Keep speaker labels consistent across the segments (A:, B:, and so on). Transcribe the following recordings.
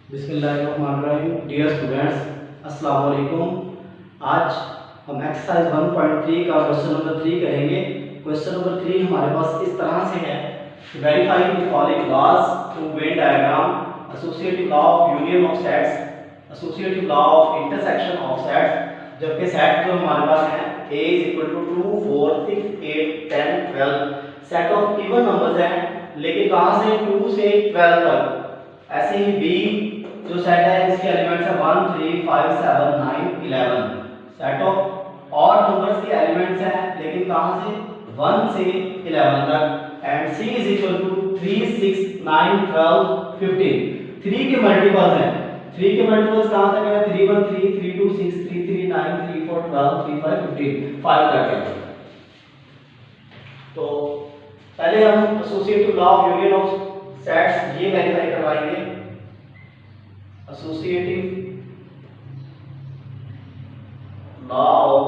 A: बिस्मिल्लाहिर्रहमानिर्रहीम। Dear students, अस्सलाम वालेकुम। आज हम एक्सरसाइज 1.3 का क्वेश्चन नंबर 3 करेंगे। क्वेश्चन नंबर 3 हमारे पास इस तरह से है, verify the following laws through Venn diagram, associative law of union of sets, associative law of intersection of sets. जबकि सेट जो हमारे पास है a = 2 4 6 8 10 12 set of even numbers है, लेकिन कहां से 2 से 12 तक। ऐसे ही b जो सेट है इसके एलिमेंट्स है 1 3 5 7 9 11 सेट ऑफ ऑड नंबर्स के एलिमेंट्स हैं, लेकिन कहां से 1 से 11 तक। एंड c = 3 6 9 12 15 3 के मल्टीपल्स हैं। 3 के मल्टीपल्स कहां तक है? 3 1 3 3 2 6 3 3 9 3 4 12 3 5 15 5 तक है। तो पहले हम associative law of union of sets ये वेरीफाई करवाएंगे। Associative law of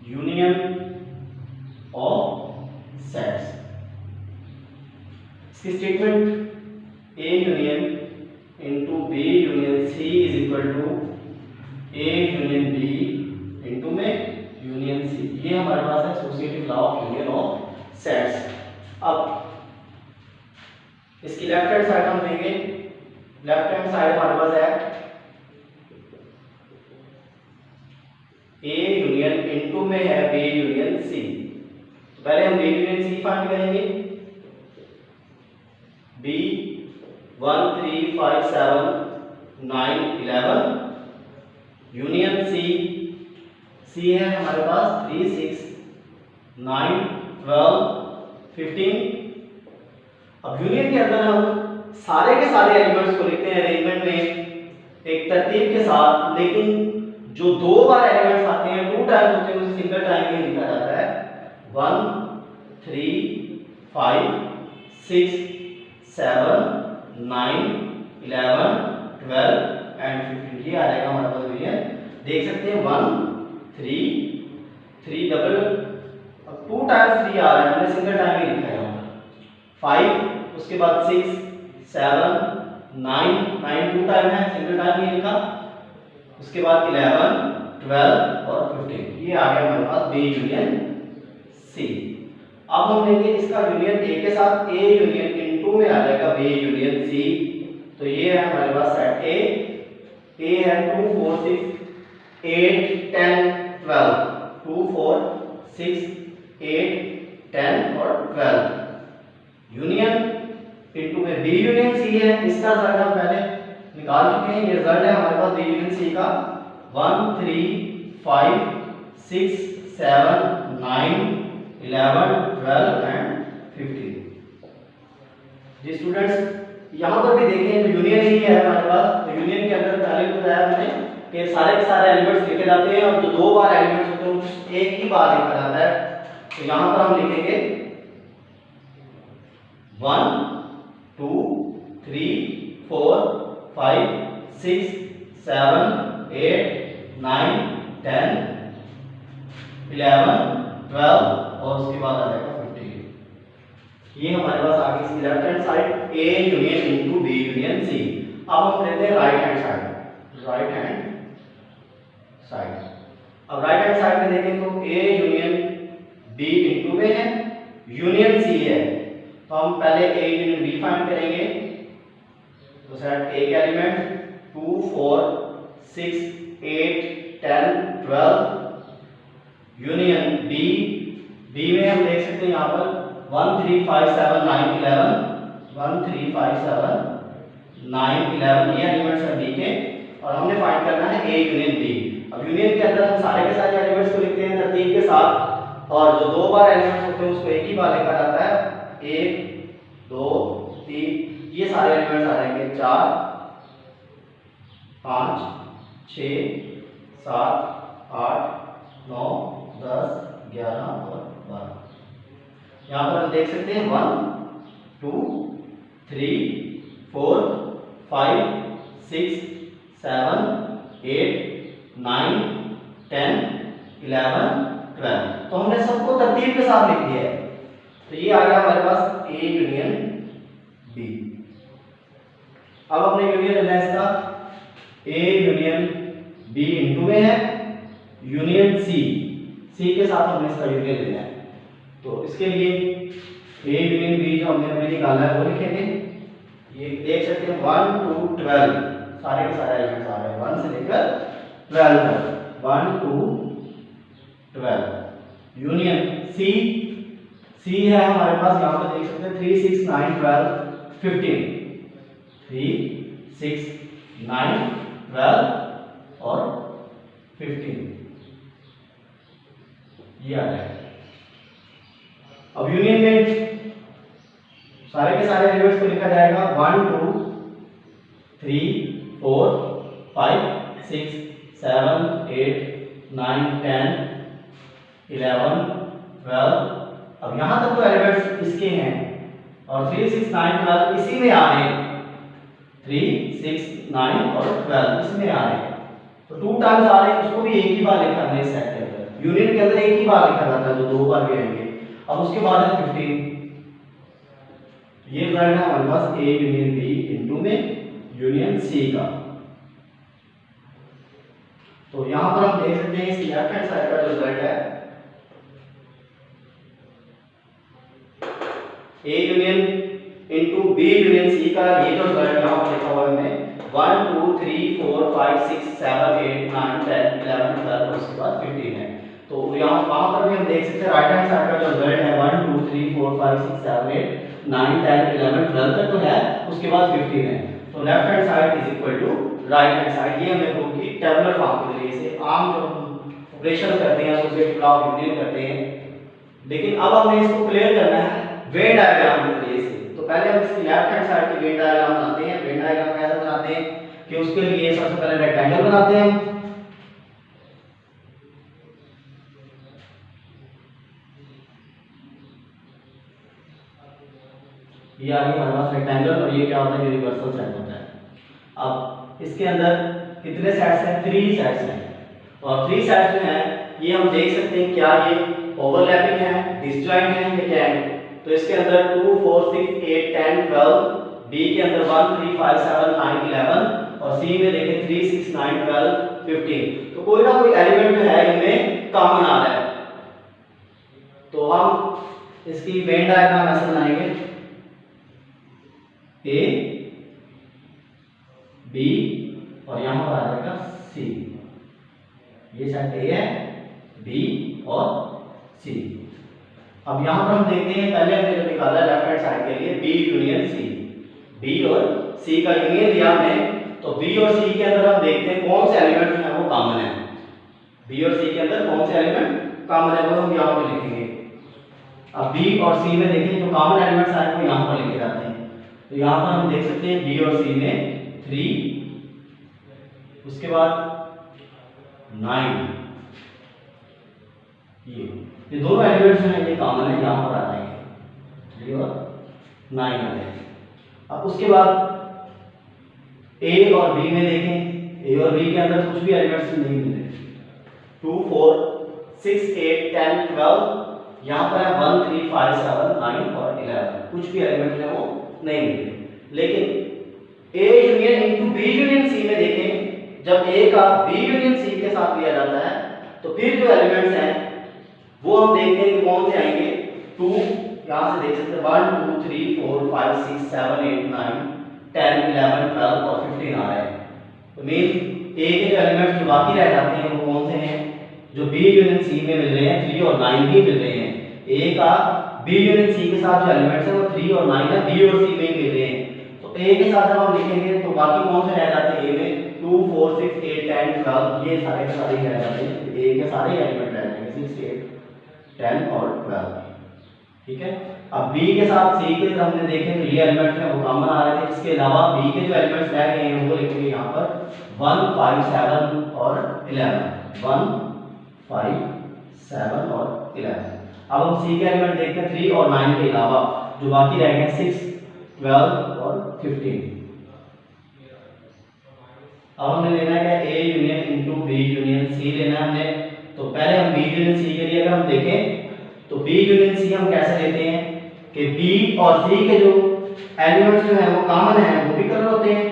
A: union of sets. इसकी statement A union into B union C = A union B into में यूनियन सी। ये हमारे पास है associative law of union of sets. अब इसकी लेफ्ट हैंड साइड हम देंगे। लेफ्ट हैंड साइड हमारे पास है ए यूनियन इनटू में है बी यूनियन सी। तो पहले हम बी यूनियन सी फाइंड करेंगे। बी 1 3 5 7 9 11 यूनियन सी है हमारे पास 3 6 9 12 15। अब यूनियन के अंदर हम सारे के सारे एलिमेंट्स को लिखते हैं अरेंजमेंट में एक तरतीब के साथ, लेकिन जो दो बार एलिमेंट्स आते हैं 2 टाइम्स होते हैं उसे सिंगल टाइम में लिखा जाता है। 1 3 5 6 7 9 11 12 एंड 15 ये आ जाएगा हमारे पास यूनियन। देख सकते हैं 1 3 3 डबल, अब 2 टाइम्स 3 आ रहा है, हमने सिंगल टाइम में लिखा है। 5 उसके बाद 6 7 9 9 2 टाइम है, सिंगल टाइम में लिखा। उसके बाद 11 12 और 15 ये आ गया हमारे पास बी यूनियन सी। अब हम लेंगे इसका यूनियन ए के साथ, ए यूनियन इनटू में आ जाएगा बी यूनियन सी। तो ये है हमारे पास सेट ए है 2 4 6 8 10 12 2 4 6 8 10 और 12 यूनियन इनटू में बी यूनियन सी है। इसका रिजल्ट हम पहले निकाल चुके हैं। ये रिजल्ट है हमारे पास बी यूनियन सी का 1 3 5 6 7 9 11 12 एंड 15। जी स्टूडेंट्स, यहाँ पर भी देखें तो यूनियन ही है हमारे पास। तो यूनियन के अंदर पहले बताया मैंने कि सारे के सारे एलिमेंट्स लिखे जाते हैं और जो 2 बार एलिमेंट्स होते हैं उनको एक ही बार लिखा जाता है। तो यहाँ पर हम लिखेंगे 1 2 3 4 5 6 7 8 9 10 11 12 और उसके बाद आ जाएगा 15। ये हमारे पास आ गई इसकी left hand side A union into B union C. अब हम लेते हैं right hand side. Right hand side, अब राइट हैंड साइड में देखें तो ए यूनियन बी इनटू में है, यूनियन सी है। तो हम पहले ए यूनियन बी फाइंड करेंगे। तो सेट ए के एलिमेंट 2 4 6 8 10 12 यूनियन बी में हम देख सकते हैं यहाँ पर 1 3 5 7 9 11 1 3 5 7 9 11 ये एलिमेंट्स हैं बी के, और हमने फाइंड करना है ए यूनियन बी। अब यूनियन के अंदर हम सारे के सारे एलिमेंट्स को लिखते हैं तरतीब के साथ, और जो 2 बार एलिमेंट्स होते हैं उसको एक ही बार लिखा जाता है। 1 2 3 ये सारे एलिमेंट्स आ जाएंगे 4 5 6 7 8 9 10 11 और 12। यहाँ पर हम देख सकते हैं 1 2 3 4 5 6 7 8 9 10 11 12। तो हमने सबको तरतीब के साथ लिख दिया है। तो ये आ गया हमारे पास ए यूनियन बी। अब अपने यूनियन लेना है इसका, ए यूनियन बी इंटू में है यूनियन सी के साथ हमने इसका यूनियन लेना है। तो इसके लिए ए यूनियन बी जो हमने अभी निकाला है वो लिखेंगे। ये देख सकते हैं 1 to 12 सारे के सारे एलिमेंट्स आ रहे हैं 1 से लेकर 12 तक, 1 to 12 यूनियन सी है हमारे पास, यहाँ पे देख सकते हैं 3 6 9 12 15, 3 6 9 12 और 15 ये आ जाएगा। अब यूनियन में सारे के सारे एलिमेंट्स को लिखा जाएगा 1 2 3 4 5 6 7 8 9 10 11 12। अब यहां तक तो एलिमेंट्स इसके हैं और 3 6 9 12 इसी में आ रहे हैं, 3 6 9 और 12 इसमें आ रहे हैं। तो 2 टाइम्स आ रहे हैं, उसको भी एक ही बार लिखा हमने इस सेट के अंदर। यूनियन के अंदर एक ही बार लिखा जाता है, जो 2 बार भी आएंगे। अब उसके बाद है 15, ये रिजल्ट है हमारे पास ए यूनियन बी इंटू में यूनियन सी का। तो यहां पर हम देख सकते हैं इस लेफ्ट हैंड साइड का जो रिजल्ट है A union into B union C का, ये जो रिजल्ट यहां पर लिखा हुआ है 1 2 3 4 5 6 7 8 9 10 11 12 और उसके बाद 15 है। तो यहाँ वहां पर भी हम देख सकते हैं राइट हैंड साइड का जो रिजल्ट है 1 2 3 4 5 6 7 8 9 10 11 12 तक तो है, उसके बाद 15 है। तो left hand side is equal to right hand side. ये हमने प्रूव की टेबुलर फॉर्म के जरिए से। आम जो ऑपरेशन करते हैं एसोसिएटिव लॉ ऑफ यूनियन करते हैं, लेकिन अब हमें इसको क्लियर करना है वेन डायग्राम के जरिए से। तो पहले हम इसकी लेफ्ट हैंड साइड की वेन डायग्राम बनाते हैं। वेन डायग्राम कैसे बनाते हैं कि उसके लिए सबसे पहले रेक्टेंगल बनाते हैं हम। ये आ गया हमारे पास रेक्टेंगल और ये क्या होता है, यूनिवर्सल सेट होता है। अब इसके अंदर कितने सेट्स हैं, 3 सेट्स हैं। और 3 सेट्स जो हैं ये हम देख सकते हैं क्या ये ओवरलैपिंग है, डिसजॉइंट है या क्या है। तो इसके अंदर 2 4 6 8 10 12, बी के अंदर 1 3 5 7 9 11 और सी में देखें 3 6 9 12 15। तो कोई ना कोई एलिमेंट जो है इनमें कॉमन आ रहा है। तो हम इसकी वेन डायग्राम ऐसे बनाएंगे, ए बी और यहां पर आ जाएगा सी। ये सेट ए है, बी और सी। अब यहां पर हम देखते हैं पहले हमने जो निकाला लेफ्ट हैंड साइड के लिए बी यूनियन सी, बी और सी का यूनियन लिया हमने। तो बी और सी के अंदर हम देखते हैं कौन से एलिमेंट जो है वो कॉमन है। बी और सी के अंदर कौन से एलिमेंट कॉमन है वो हम यहां पर लिखेंगे। अब बी और सी में देखें जो कॉमन एलिमेंट्स आए वो यहां पर लिखे जाते हैं। तो यहाँ पर हम देख सकते हैं बी और सी में 3, उसके बाद 9, ये दोनों एलिमेंट्स जो हैं ये कॉमन है, यहाँ पर आ जाएंगे 3 और 9 आ जाएंगे। अब उसके बाद ए और बी में देखें, ए और बी के अंदर कुछ भी एलिमेंट्स नहीं मिले, 2 4 6 8 10 12, यहाँ पर है 1 3 5 7 9 और 11, कुछ भी एलिमेंट है वो नहीं मिले। लेकिन A union into B union C में देखें, जब ए का बी यूनियन सी के साथ लिया जाता है तो फिर जो एलिमेंट्स हैं वो हम देखते हैं कि कौन से आएंगे। 2 यहाँ से देख सकते हैं 1 2 3 4 5 6 7 8 9 10 11 12 और 15 आ रहे हैं। तो मीन ए के जो एलिमेंट्स जो बाकी रह जाते हैं वो कौन से हैं, जो बी यूनियन सी में मिल रहे हैं, 3 और 9 भी मिल रहे हैं। ए का बी यूनियन सी के साथ जो एलिमेंट्स हैं वो 3 और 9 है, बी और सी में ही मिल रहे हैं। तो ए के साथ जब हम लिखेंगे तो बाकी कौन से रह जाते हैं, ए में 2 4 6 8 10 12, ये सारे के सारे रह जाते हैं। ए के सारे एलिमेंट रह जाएंगे 6 8 10 और 12, ठीक है। अब बी के साथ सी के हमने देखे तो ये एलिमेंट है वो कॉमन आ रहे थे। इसके अलावा बी के जो एलिमेंट्स रह गए हैं वो लिखेंगे यहाँ पर 1 5 7 और 11, 1 5 7 और 11। अब हम सी के एलिमेंट देखते हैं 3 और 9 के अलावा जो बाकी रह गए 6 12 और 15। अब हमने लेना है A union into B union C लेना है हमने। तो पहले हम बी यूनियन सी के लिए अगर हम देखें तो बी यूनियन सी हम कैसे लेते हैं कि बी और सी के जो एलिमेंट्स जो है वो कॉमन है वो भी कलर होते हैं,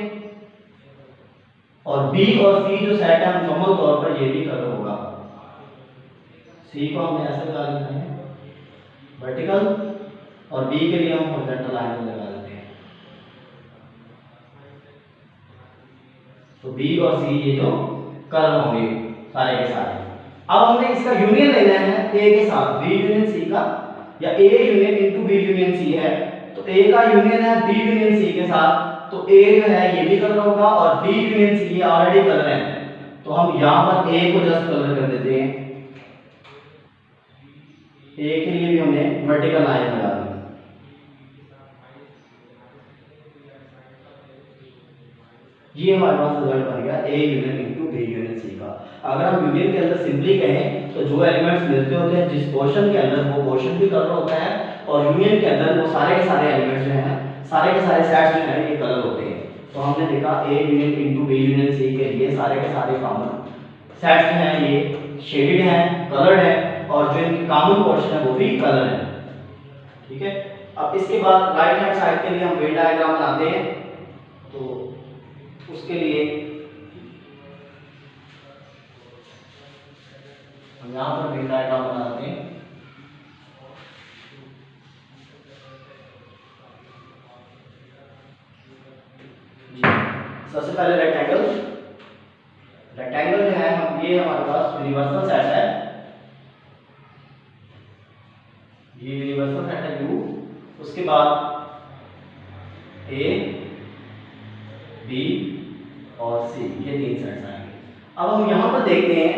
A: और बी और सी जो सेट है मुकम्मल तौर पर ये भी कलर होगा। सी को हमने ऐसे लगा देना है वर्टिकल, और बी के लिए हम हॉरिजॉन्टल लाइन लगा देते हैं। तो बी और सी ये जो कलर होंगे सारे के सारे। अब हमने इसका यूनियन लेना है ए के साथ, बी यूनियन सी का, या A union into B union C है, तो ए का यूनियन है बी यूनियन सी के साथ, तो ए जो है ये भी कलर होगा, और बी यूनियन सी ये ऑलरेडी कलर है, तो हम यहां पर ए को जस्ट कलर कर देते हैं। ए के लिए भी हमने वर्टिकल लाइन लगा दी। ये हमारे पास रिजल्ट बन गया A union into B union C का। अगर हम यूनियन के अंदर सिंपली कहें तो जो एलिमेंट्स मिलते होते हैं जिस पोर्शन के अंदर वो पोर्शन भी कलर होता है, और यूनियन के अंदर वो सारे के सारे एलिमेंट्स जो हैं, सारे के सारे सेट्स जो हैं ये कलर होते हैं। तो हमने देखा A union into B union C के लिए सारे के सारे कॉमन सेट्स जो हैं ये शेडेड हैं, कलर्ड है, और जो इनके कॉमन पोर्शन है वो भी कलर है। ठीक है, अब इसके बाद राइट हैंड साइड के लिए हम वेन डायग्राम बनाते हैं। तो उसके लिए हम यहाँ पर वेन डायग्राम बनाते हैं। जी, सबसे पहले रेक्टेंगल जो है हम ये हमारे पास यूनिवर्सल सेट है, ये यूनिवर्सल सेट है U। उसके बाद A, B और C ये तीन सेट्स आएंगे। अब हम यहाँ पर देखते हैं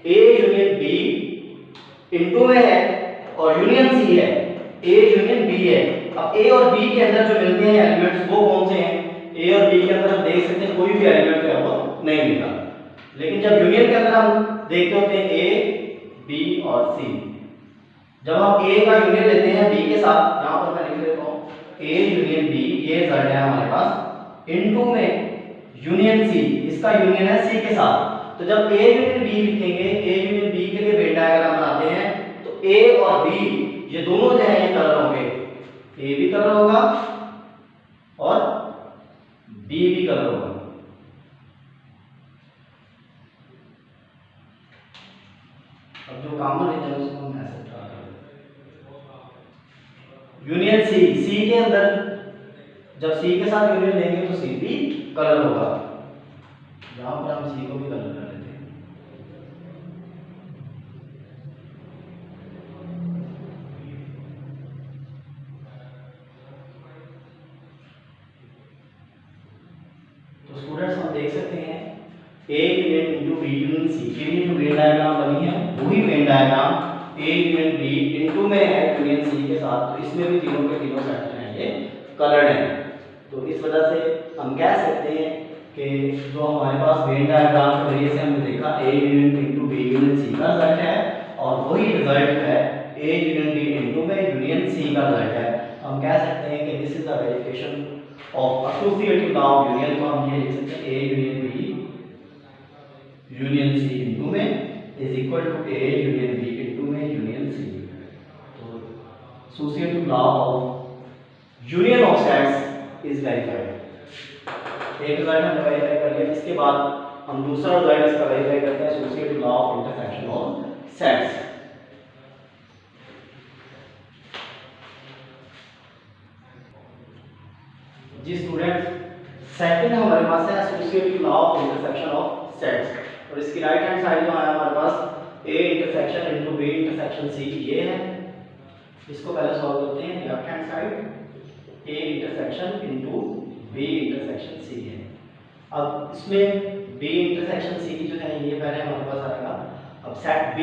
A: A यूनियन B इनटू में है और यूनियन C है, A यूनियन B है। अब A और B के अंदर जो मिलते हैं एलिमेंट्स वो कौन से हैं? A और B के अंदर हम देख सकते हैं कोई भी एलिमेंट जो है वो नहीं मिला, लेकिन जब यूनियन के अंदर हम देखते होते हैं A, B और C, जब हम A का यूनियन लेते हैं B के साथ, यहाँ पर मैं लिख लेता हूँ A यूनियन B, ये रिजल्ट है हमारे पास, इनटू में यूनियन C, इसका यूनियन है C के साथ। तो जब A यूनियन B लिखेंगे, A यूनियन B के लिए वेन डायग्राम बनाते हैं, तो A और B ये दोनों जो है ये कलर होंगे, A भी कलर होगा और B भी कलर होगा। अब जो कॉमन रीजन है उसको हम ऐसे ड्रा करेंगे। यूनियन C के अंदर जब C के साथ यूनियन लेंगे तो C भी कलर होगा। यहां पर हम C को भी कलर कर लेते हैं। तो स्टूडेंट्स हम देख सकते हैं A union into B union C के लिए जो वेन डायग्राम बनी है वही Venn diagram A union B into में है यूनियन C के साथ, तो इसमें भी तीनों के तीनों सेट हैं ये कलर्ड हैं। तो इस वजह से हम कह सकते हैं कि जो हमारे पास वेन डायग्राम के जरिए से हमने देखा A union into B union C का रिजल्ट है, और वही रिजल्ट जो है A यूनियन B इनटू में यूनियन C का रिजल्ट है। हम कह सकते हैं कि this is the verification of associative law of union. को हम ये लिख सकते हैं A union B union C into में is equal to A union B into में यूनियन C। तो associative law of union of sets is verified. एक रिजल्ट हमने वेरीफाई कर लिया, इसके बाद हम दूसरा रिजल्ट इसका वेरीफाई करते हैं, associative law of intersection of sets. जी स्टूडेंट्स, सेकंड हमारे पास है associative law of intersection of sets, और इसकी राइट हैंड साइड जो है हमारे पास A intersection into B intersection C ये है। इसको पहले सॉल्व करते हैं। Left hand side A intersection into B intersection C है। अब इसमें B इंटरसेक्शन C जो है ये पहले हमारे पास आएगा। अब सेट B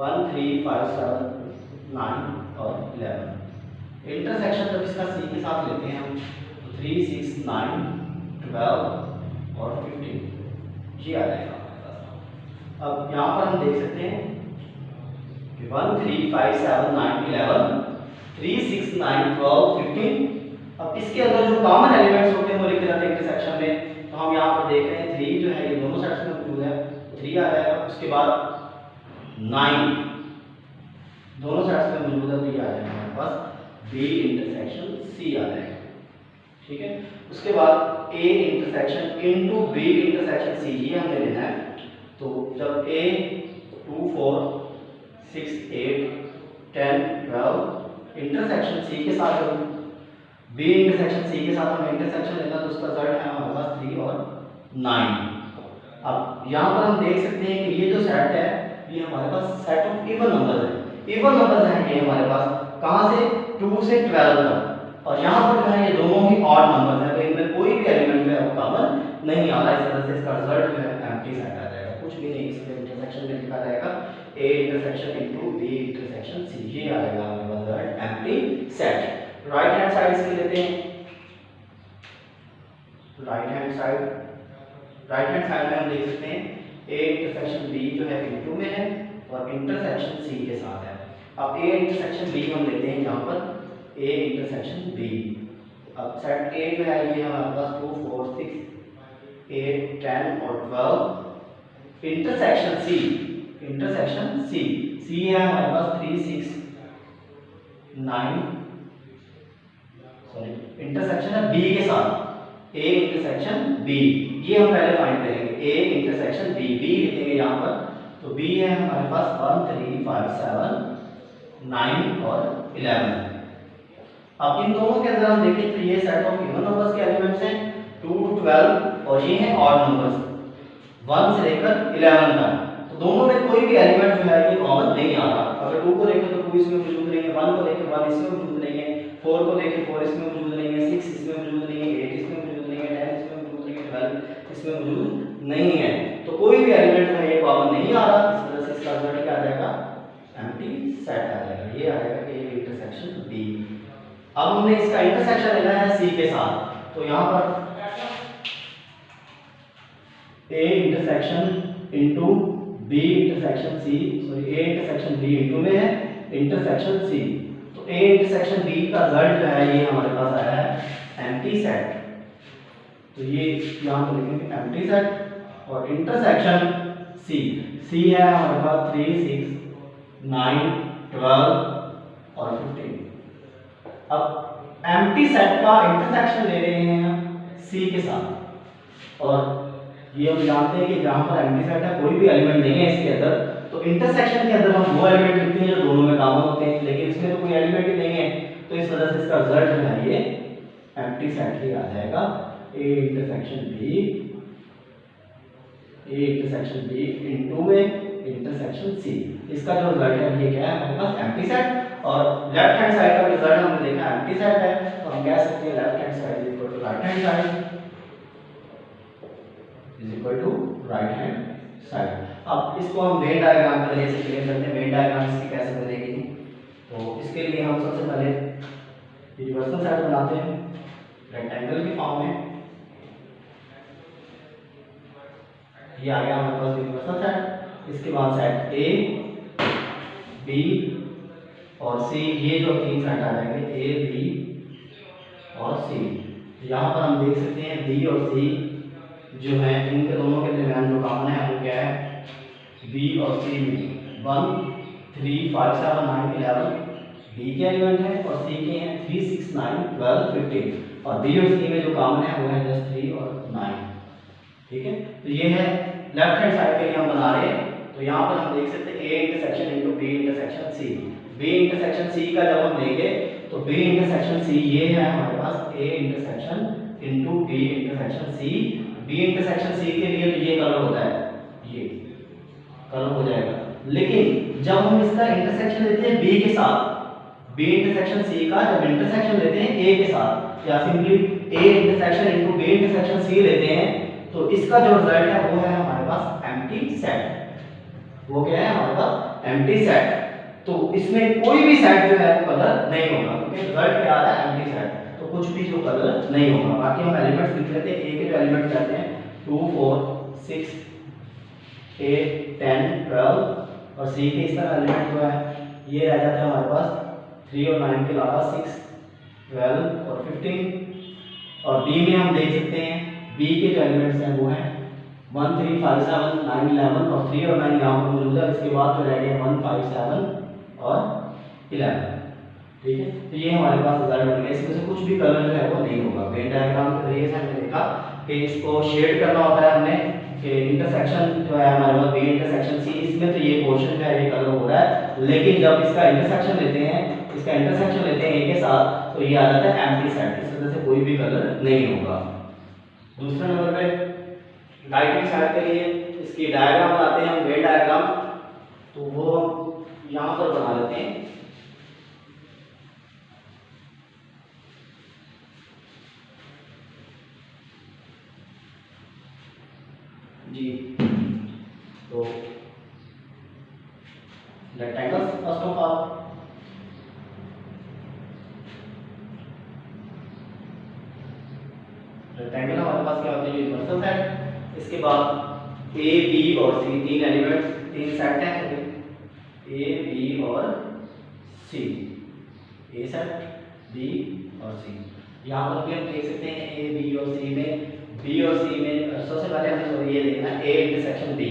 A: 1 3 5 7 9 और 11 इंटरसेक्शन जब इसका C के साथ लेते हैं हम, तो 3 6 9 12 और 15 ये आ जाएगा हमारे पास। अब यहाँ पर हम देख सकते हैं कि 1 3 5 7 9 11 3 6 9 12 15। अब इसके अंदर जो कॉमन एलिमेंट्स होते हैं वो लिखे जाते हैं इंटरसेक्शन में। तो हम यहाँ पर देख रहे हैं 3 जो है ये दोनों सेट्स में मौजूद है, 3 आ जाएगा। उसके बाद 9 दोनों सेट्स में मौजूद है, तो ये आ जाएगा हमारे पास बी इंटरसेक्शन सी आ जाएगा, ठीक है। उसके बाद A intersection into B intersection C, ये हमने लेना है। तो जब ए 2 4 6 8 10 12 इंटरसेक्शन सी के साथ, बी इंटरसेक्शन सी के साथ हमें इंटरसेक्शन लेना, तो उसका रिजल्ट है हमारे पास 3 और 9। अब यहाँ पर हम देख सकते हैं कि ये जो सेट है ये हमारे पास सेट ऑफ इवन नंबर्स है। इवन नंबर्स हैं ये हमारे पास कहाँ से, 2 से 12 तक, और यहाँ पर जो है ये दोनों ही ऑड नंबर्स हैं, तो इनमें कोई भी एलिमेंट जो है वो कॉमन नहीं आ रहा है। इस तरह से इसका रिजल्ट जो है एम्प्टी सेट आ जाएगा, कुछ भी नहीं इसमें इंटरसेक्शन में लिखा जाएगा A intersection into B intersection C, ये आएगा हमारे पास result empty set. Right hand side इसके लेते हैं, राइट हैंड साइड में हम देख सकते हैं ए इंटरसेक्शन बी जो है इनटू में है और इंटरसेक्शन सी के साथ है। अब ए इंटरसेक्शन बी हम लेते हैं यहाँ पर ए इंटरसेक्शन बी। अब सेट ए जो है ये हमारे पास 2 4 6 8 10 और 12 इंटरसेक्शन सी है हमारे पास 3 6 9, सॉरी इंटरसेक्शन है बी के साथ, ए इंटरसेक्शन बी, ये हम पहले फाइंड करेंगे। ए इंटरसेक्शन बी, बी लिखेंगे यहाँ पर, तो बी है हमारे पास 1 3 5 7 9 और 11। अब इन दोनों के अंदर हम देखें तो ये सेट ऑफ इवन नंबर्स के एलिमेंट्स हैं 2 to 12 और ये हैं ऑड नंबर्स 1 से लेकर 11 तक। तो दोनों में कोई भी एलिमेंट जो है ये कॉमन नहीं आ रहा। अगर 2 को देखें तो 2 इसमें मौजूद नहीं है, 1 को देखें 1 इसमें मौजूद नहीं है, 4 को देखें 4 इसमें मौजूद नहीं है, 6 इसमें मौजूद नहीं है, 8 इसमें मौजूद नहीं है, 10 इसमें मौजूद नहीं है, 12 इसमें मौजूद नहीं है। तो कोई भी एलिमेंट है ये कॉमन नहीं आ रहा, इस वजह से इसका रिजल्ट क्या आ जाएगा, एम्प्टी सेट आ जाएगा। ये आ जाएगा ए इंटरसेक्शन बी। अब हमने इसका इंटरसेक्शन लेना है सी के साथ, तो यहाँ पर A intersection into B intersection C, sorry A intersection B into में है इंटरसेक्शन सी, तो ए इंटरसेक्शन बी का रिजल्ट जो है ये हमारे पास आया है एम्प्टी सेट। तो ये यहाँ पर लिखेंगे एम्प्टी सेट और इंटरसेक्शन सी है हमारे पास 3 6 9 12 और 15। अब एम्प्टी सेट का इंटरसेक्शन ले रहे हैं सी के साथ, और ये हम जानते हैं कि जहां पर एम्प्टी सेट है कोई भी एलिमेंट नहीं है इसके अंदर, तो इंटरसेक्शन के अंदर हम वो एलिमेंट लिखते हैं जो दोनों में कॉमन होते हैं, लेकिन इसमें तो कोई एलिमेंट ही नहीं है, तो इस वजह से इसका रिजल्ट जो है ये एम्प्टी सेट ही आ जाएगा। ए इंटरसेक्शन बी इनटू में इंटरसेक्शन सी, इसका जो रिजल्ट है ये क्या है हमारे पास एम्प्टी सेट। और लेफ्ट हैंड साइड का रिजल्ट हमने देखा एम्प्टी सेट है, तो हम कह सकते हैं left hand side is equal to right hand side is equal to right hand side. अब इसको हम वेन डायग्राम के जरिए से क्लियर करते हैं। वेन डायग्राम इसकी कैसे बनेगी, तो इसके लिए हम सबसे पहले यूनिवर्सल सेट बनाते हैं रेक्टेंगल की फॉर्म में। ये आ गया हमारे पास यूनिवर्सल सेट। इसके बाद सेट ए बी और सी, ये जो तीन सेट आ जाएंगे ए बी और सी। यहाँ पर हम देख सकते हैं बी और सी जो है इनके दोनों के दरमियान जो कॉमन है वो क्या है, बी और सी में 1 3 5 7 9 11 बी के एलिमेंट है और सी के हैं 3 6 9 12 15, और बी और सी में जो कॉमन है वो है जस्ट 3 और 9। ठीक है, तो ये है लेफ्ट हैंड साइड के लिए हम बना रहे हैं। तो यहाँ पर हम देख सकते हैं A intersection into B intersection C. B intersection C का जब हम लेंगे तो बी इंटरसेक्शन सी ये है हमारे पास A intersection into B intersection C. B intersection C के लिए तो ये कलर होता है, ये कलर हो जाएगा। लेकिन जब हम इसका इंटरसेक्शन लेते हैं बी के साथ, बी इंटरसेक्शन सी का जब इंटरसेक्शन लेते हैं ए के साथ, या simply A intersection into B intersection C लेते हैं, तो इसका जो रिजल्ट है वो है हमारे पास एम्प्टी सेट। वो क्या है हमारे पास एम्प्टी सेट। तो इसमें कोई भी सेट जो है वो कलर नहीं होगा, क्योंकि रिजल्ट क्या आ रहा है एम्प्टी सेट, तो कुछ भी जो कलर नहीं होगा। बाकी हम एलिमेंट्स लिख लेते हैं। ए के जो एलिमेंट्स रहते हैं 2 4 6 8 10 12, और सी के इस तरह एलिमेंट जो है ये रह जाता है हमारे पास 3 और 9 के अलावा 6 12 और 15। और बी में हम देख सकते हैं बी के जो एलिमेंट्स हैं वो हैं 1 3 5 7 9 11, और 3 और 9 यहाँ पर मौजूद है। इसके बाद जो रह गए 1 5 7 और 11। ठीक है। तो ये हमारे पास रिजल्ट बन गया। इसमें से कुछ भी कलर जो है वो नहीं होगा। वेन डायग्राम के जरिए से हमने देखा कि इसको शेड करना होता है हमने, कि इंटरसेक्शन जो है हमारे पास बी इंटरसेक्शन सी, इसमें तो ये पोर्शन जो है ये कलर हो रहा है, लेकिन जब इसका इंटरसेक्शन लेते हैं, इसका इंटरसेक्शन लेते हैं ए के साथ, तो ये आ जाता है एम्प्टी सेट। इस वजह से कोई भी कलर नहीं होगा। दूसरे नंबर पे राइट साइड के लिए इसकी डायग्राम बनाते हैं हम, वेन डायग्राम। तो वो हम यहाँ पर बना लेते हैं। जी, तो rectangles first of all, rectangle हमारे पास क्या होते हैं, यूनिवर्सल सेट। इसके बाद ए बी और सी, तीन एलिमेंट्स, तीन सेट हैं, ए बी और सी, ए सेट बी और सी। यहाँ पर भी हम देख सकते हैं ए बी और सी में, बी और सी में सबसे पहले हमें ये देखना है ए इंटरसेक्शन बी।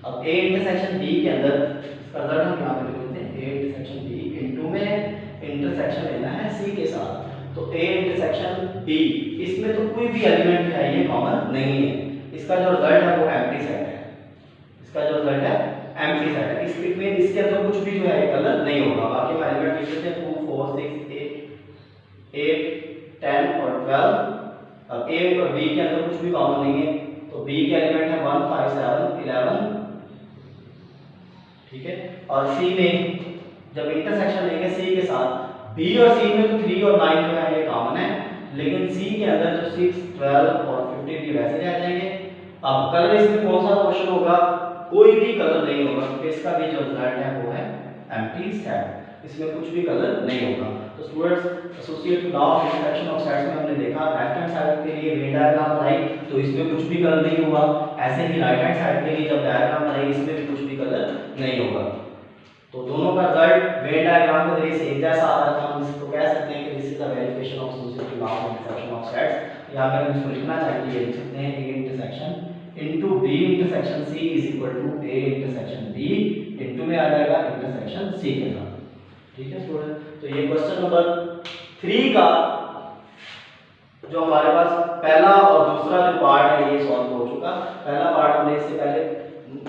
A: अब ए इंटरसेक्शन बी के अंदर इसका रिजल्ट हम यहाँ पे लिख देते हैं, ए इंटरसेक्शन बी इनटू में इंटरसेक्शन लेना है सी के साथ। तो ए इंटरसेक्शन बी, इसमें तो कोई भी एलिमेंट है ये कॉमन नहीं है। इसका जो रिजल्ट है वो एम्प्टी सेट है। इसका जो रिजल्ट है एम्प्टी सेट है। इसके अंदर कुछ भी जो है कलर नहीं होगा। बाकी हम एलिमेंट लिख देते हैं 2 4 6 8 10 और 12। अब ए और बी के अंदर कुछ भी कॉमन नहीं है, तो बी के एलिमेंट है 1 5 7 11, ठीक है। और सी में जब इंटरसेक्शन लेंगे सी के साथ, बी और सी में तो 3 और 9 जो है ये कॉमन है, लेकिन सी के अंदर जो 6 12 और 15 भी वैसे रह जाएंगे। अब कलर इसमें कौन सा क्वेश्चन होगा, कोई भी कलर नहीं होगा, क्योंकि इसका भी जो रिजल्ट है वो है एम्प्टी सेट। इसमें कुछ भी कलर नहीं होगा। तो students, associate law of intersection of sets में हमने देखा लेफ्ट हैंड साइड के लिए वेन डायग्राम बनाई तो इसमें कुछ भी कलर नहीं हुआ। ऐसे ही राइट हैंड साइड के लिए जब डायग्राम बनाई इसमें भी कुछ भी कलर नहीं होगा। तो दोनों का रिजल्ट वेन डायग्राम के जरिए से एक जैसा आ रहा था। हम इसको कह सकते हैं कि this is the verification of associate law of intersection of sets. यहाँ पर हम इसको लिखना चाहेंगे, ये लिख सकते हैं A intersection into B intersection C is equal to A intersection B into में आ जाएगा इंटरसेक्शन सी के साथ। ठीक है स्टूडेंट, तो ये क्वेश्चन नंबर 3 का जो हमारे पास पहला और दूसरा जो पार्ट है ये सॉल्व हो चुका। पहला पार्ट हमने इससे पहले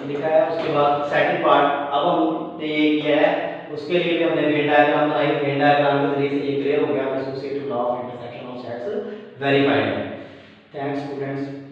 A: लिखा है, उसके बाद सेकंड पार्ट अब हमने ये किया है, उसके लिए भी हमने वेन डायग्राम बनाई। वेन डायग्राम के जरिए से ये क्लियर हो गया associative law of intersection of sets verified है। Thanks students.